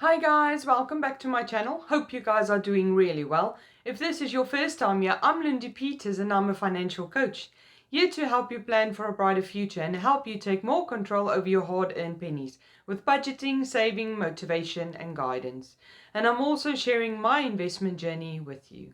Hi guys, welcome back to my channel. Hope you guys are doing really well. If this is your first time here, I'm Lindy Peters and I'm a financial coach. Here to help you plan for a brighter future and help you take more control over your hard-earned pennies with budgeting, saving, motivation and guidance. And I'm also sharing my investment journey with you.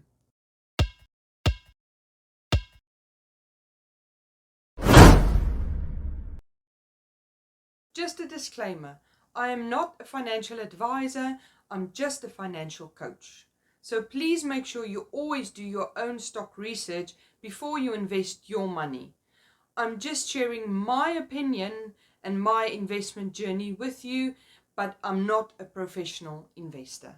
Just a disclaimer, I am not a financial advisor, I'm just a financial coach. So please make sure you always do your own stock research before you invest your money. I'm just sharing my opinion and my investment journey with you, but I'm not a professional investor.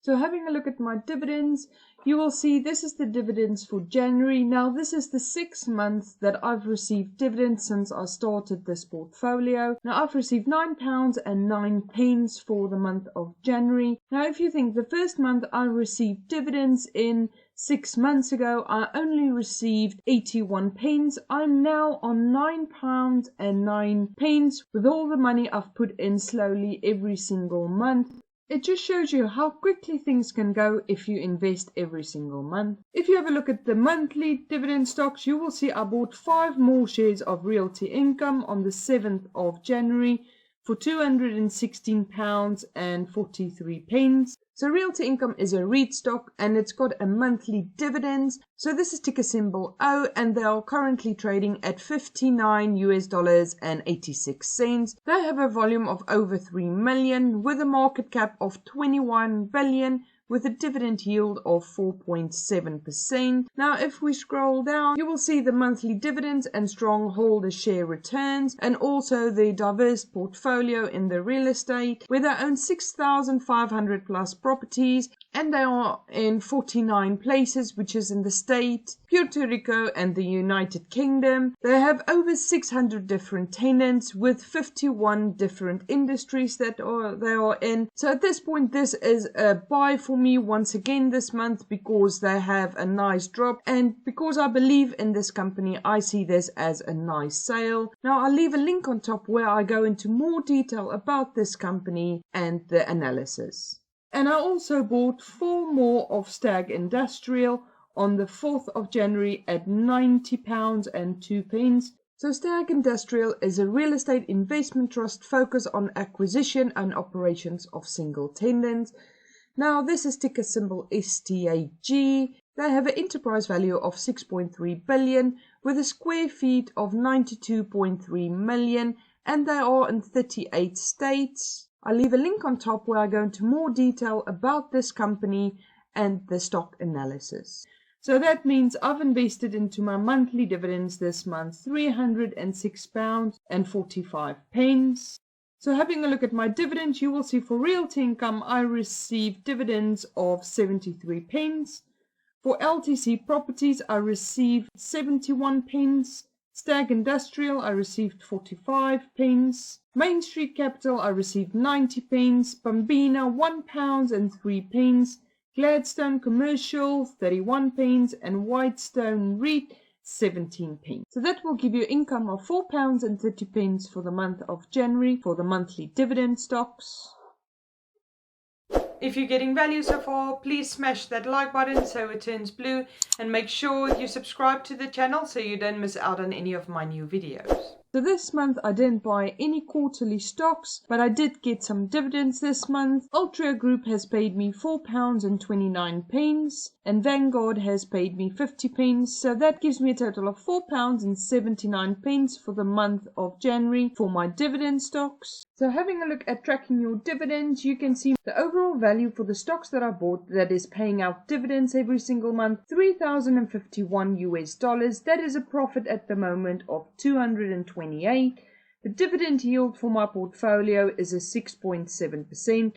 So having a look at my dividends, you will see this is the dividends for January. Now this is the 6 months that I've received dividends since I started this portfolio. Now I've received £9.09 for the month of January. Now if you think the first month I received dividends in 6 months ago, I only received 81p. I'm now on £9.09 with all the money I've put in slowly every single month. It just shows you how quickly things can go if you invest every single month. If you have a look at the monthly dividend stocks, you will see I bought 5 more shares of Realty Income on the 7th of January for £216.43. So Realty Income is a REIT stock and it's got a monthly dividend. So this is ticker symbol O and they are currently trading at $59.86. They have a volume of over 3 million with a market cap of 21 billion with a dividend yield of 4.7%. Now if we scroll down, you will see the monthly dividends and strong holder share returns and also the diverse portfolio in the real estate where they own 6,500 plus properties and they are in 49 places, which is in the state, Puerto Rico and the United Kingdom. They have over 600 different tenants with 51 different industries that they are in. So at this point, this is a buy for me once again this month because they have a nice drop and because I believe in this company, I see this as a nice sale. Now I'll leave a link on top where I go into more detail about this company and the analysis. And I also bought 4 more of Stag Industrial on the 4th of January at £90.02. So Stag Industrial is a real estate investment trust focused on acquisition and operations of single tenants. Now this is ticker symbol STAG. They have an enterprise value of 6.3 billion with a square feet of 92.3 million and they are in 38 states. I'll leave a link on top where I go into more detail about this company and the stock analysis. So that means I've invested into my monthly dividends this month £306.45. So having a look at my dividends, you will see for Realty Income I received dividends of 73p. For LTC Properties I received 71p. Stag Industrial I received 45p. Main Street Capital I received 90p. Bambina £1.03. Gladstone Commercial 31p and Whitestone REIT 17p. So that will give you income of £4.30 for the month of January for the monthly dividend stocks. If you're getting value so far, please smash that like button so it turns blue and make sure you subscribe to the channel so you don't miss out on any of my new videos. So this month I didn't buy any quarterly stocks, but I did get some dividends this month. Altria Group has paid me £4.29 and Vanguard has paid me 50p. So that gives me a total of £4.79 for the month of January for my dividend stocks. So having a look at tracking your dividends, you can see the overall value for the stocks that I bought that is paying out dividends every single month, $3,051. That is a profit at the moment of 228. The dividend yield for my portfolio is a 6.7%.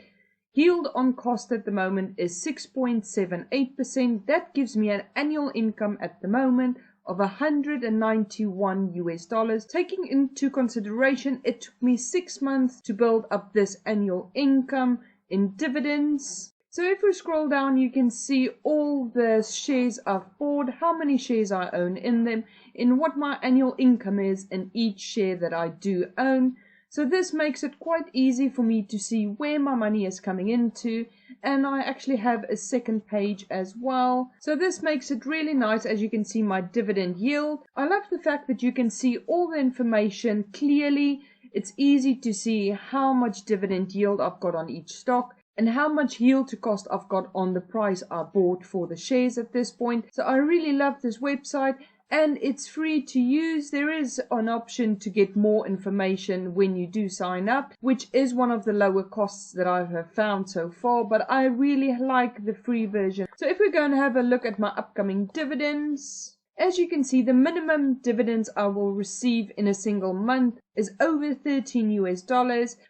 Yield on cost at the moment is 6.78%. That gives me an annual income at the moment of $191. Taking into consideration it took me 6 months to build up this annual income in dividends. So if we scroll down, you can see all the shares I've bought, how many shares I own in them, in what my annual income is in each share that I do own. So this makes it quite easy for me to see where my money is coming into, and I actually have a second page as well. So this makes it really nice. As you can see, my dividend yield. I love the fact that you can see all the information clearly. It's easy to see how much dividend yield I've got on each stock and how much yield to cost I've got on the price I bought for the shares at this point. So I really love this website, and it's free to use. There is an option to get more information when you do sign up, which is one of the lower costs that I have found so far, but I really like the free version. So if we're going to have a look at my upcoming dividends, as you can see, the minimum dividends I will receive in a single month is over $13 US,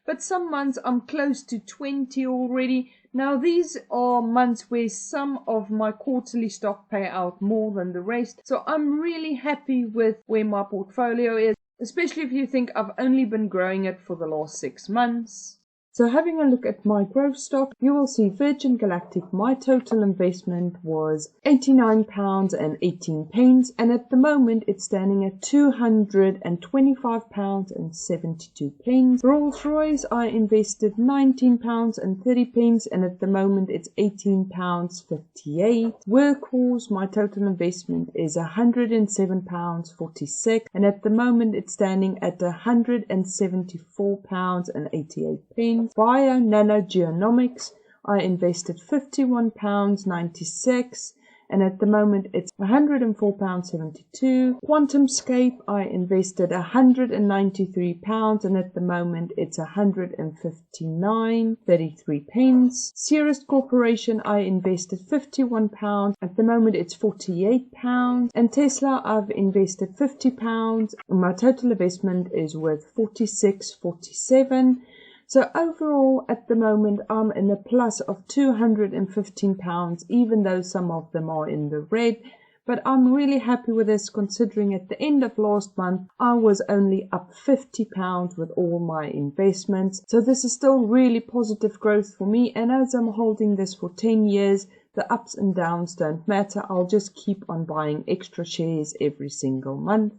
but some months I'm close to 20 already. Now these are months where some of my quarterly stock pay out more than the rest, so I'm really happy with where my portfolio is, especially if you think I've only been growing it for the last 6 months. So having a look at my growth stock, you will see Virgin Galactic, my total investment was £89.18, and at the moment it's standing at £225.72. Rolls-Royce, I invested £19.30, and at the moment it's £18.58. Workhorse, my total investment is £107.46, and at the moment it's standing at £174.88. Bionano Genomics, I invested £51.96, and at the moment it's £104.72. Quantum Scape, I invested £193, and at the moment it's £159.33. Cerus Corporation, I invested £51, at the moment it's £48, and Tesla, I've invested £50, and my total investment is worth £46.47. So overall, at the moment, I'm in a plus of £215, even though some of them are in the red. But I'm really happy with this, considering at the end of last month, I was only up £50 with all my investments. So this is still really positive growth for me. And as I'm holding this for 10 years, the ups and downs don't matter. I'll just keep on buying extra shares every single month.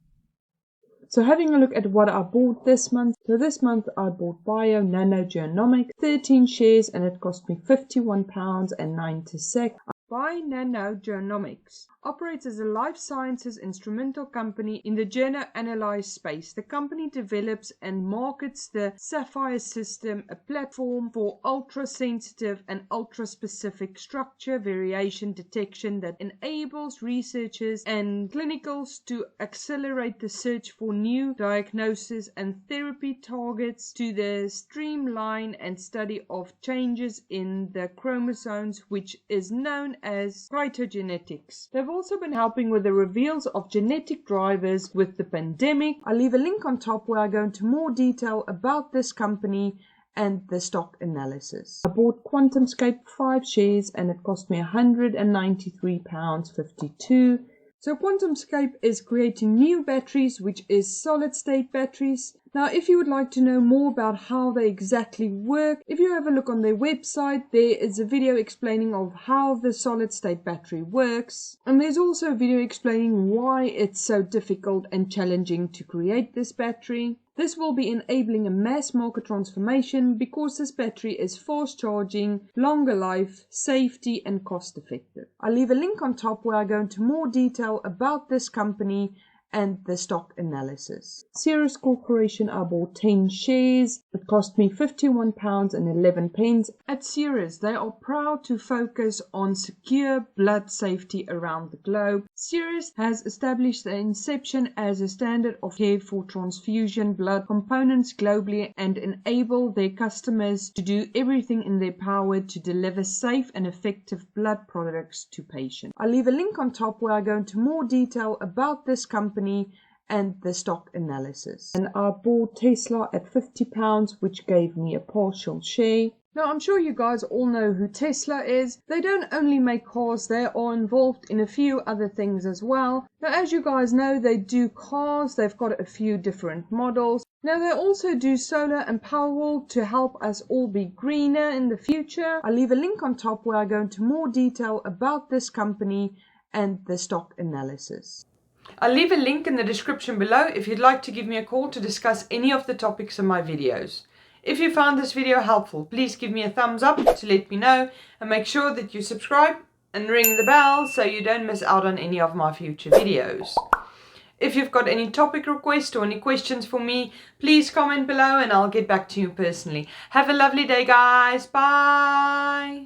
So having a look at what I bought this month. So this month I bought Bionano Genomics, 13 shares, and it cost me £51.90. Bionano Genomics operates as a life sciences instrumental company in the geno-analyze space. The company develops and markets the Sapphire system, a platform for ultra-sensitive and ultra-specific structure variation detection that enables researchers and clinicals to accelerate the search for new diagnosis and therapy targets to the streamline and study of changes in the chromosomes, which is known as cytogenetics. They've also been helping with the reveals of genetic drivers with the pandemic. I'll leave a link on top where I go into more detail about this company and the stock analysis. I bought QuantumScape 5 shares, and it cost me £193.52. So QuantumScape is creating new batteries, which is solid state batteries. Now, if you would like to know more about how they exactly work, if you have a look on their website, there is a video explaining of how the solid state battery works. And there's also a video explaining why it's so difficult and challenging to create this battery. This will be enabling a mass market transformation because this battery is fast charging, longer life, safety and cost effective. I'll leave a link on top where I go into more detail about this company and the stock analysis. Cerus Corporation, I bought 10 shares. It cost me £51.11. At Cerus, they are proud to focus on secure blood safety around the globe. Cerus has established the inception as a standard of care for transfusion blood components globally and enable their customers to do everything in their power to deliver safe and effective blood products to patients. I'll leave a link on top where I go into more detail about this company and the stock analysis. And I bought Tesla at £50, which gave me a partial share. Now, I'm sure you guys all know who Tesla is. They don't only make cars, they are involved in a few other things as well. Now, as you guys know, they do cars. They've got a few different models. Now, they also do solar and Powerwall to help us all be greener in the future. I'll leave a link on top where I go into more detail about this company and the stock analysis. I'll leave a link in the description below if you'd like to give me a call to discuss any of the topics in my videos. If you found this video helpful, please give me a thumbs up to let me know, and make sure that you subscribe and ring the bell so you don't miss out on any of my future videos. If you've got any topic requests or any questions for me, please comment below and I'll get back to you personally. Have a lovely day, guys. Bye.